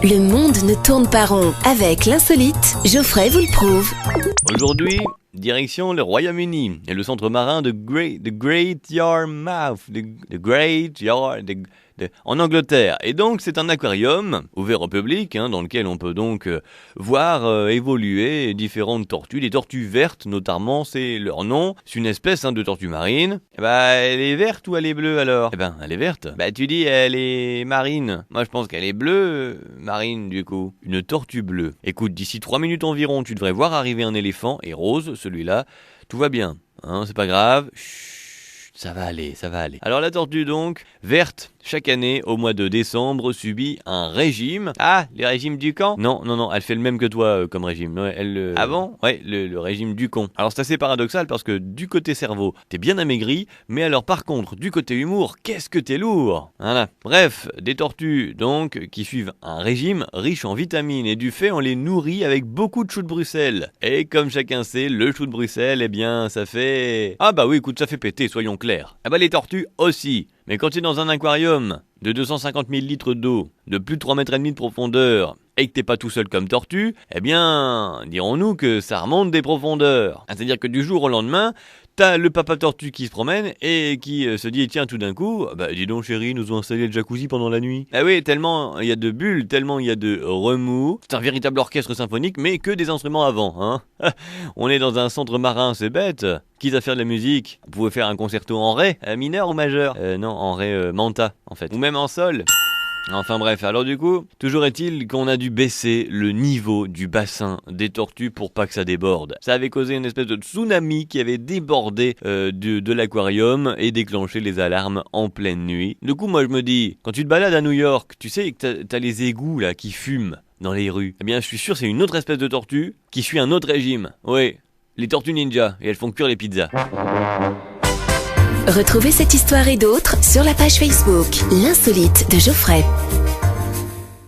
Le monde ne tourne pas rond. Avec l'insolite, Geoffrey vous le prouve. Aujourd'hui, direction le Royaume-Uni et le centre marin de Great Yarmouth, en Angleterre. Et donc, c'est un aquarium ouvert au public, dans lequel on peut donc voir évoluer différentes tortues. Les tortues vertes, notamment, c'est leur nom. C'est une espèce de tortue marine. Elle est verte ou elle est bleue alors ? Elle est verte. Tu dis elle est marine. Moi, je pense qu'elle est bleue, marine du coup. Une tortue bleue. Écoute, d'ici 3 minutes environ, tu devrais voir arriver un éléphant et rose, celui-là. Tout va bien, c'est pas grave. Chut, ça va aller. Alors la tortue donc, verte, chaque année, au mois de décembre, subit un régime. Ah, le régime du camp ? Non, elle fait le même que toi comme régime. Non, Ah bon ? Ouais, le régime du con. Alors c'est assez paradoxal parce que du côté cerveau, t'es bien amaigri, mais alors par contre, du côté humour, qu'est-ce que t'es lourd ? Voilà. Bref, des tortues donc qui suivent un régime riche en vitamines et du fait on les nourrit avec beaucoup de choux de Bruxelles. Et comme chacun sait, le chou de Bruxelles, ça fait... Ah bah oui, écoute, ça fait péter, soyons clairs. Les tortues aussi. Mais quand tu es dans un aquarium de 250 000 litres d'eau, de plus de 3,5 mètres de profondeur, et que t'es pas tout seul comme tortue, dirons-nous que ça remonte des profondeurs. C'est-à-dire que du jour au lendemain, t'as le papa tortue qui se promène et qui se dit, tiens, tout d'un coup, dis donc chérie, nous ont installé le jacuzzi pendant la nuit. Ah oui, tellement il y a de bulles, tellement il y a de remous. C'est un véritable orchestre symphonique, mais que des instruments avant, On est dans un centre marin, c'est bête. Quitte à faire de la musique, vous pouvez faire un concerto en ré, mineur ou majeur ? Non, en ré manta, en fait. Ou même en sol. Enfin bref, alors du coup, toujours est-il qu'on a dû baisser le niveau du bassin des tortues pour pas que ça déborde. Ça avait causé une espèce de tsunami qui avait débordé de l'aquarium et déclenché les alarmes en pleine nuit. Du coup, moi je me dis, quand tu te balades à New York, tu sais que t'as les égouts là qui fument dans les rues. Je suis sûr c'est une autre espèce de tortue qui suit un autre régime. Oui, les tortues ninja, et elles font cuire les pizzas. Retrouvez cette histoire et d'autres sur la page Facebook L'insolite de Geoffrey.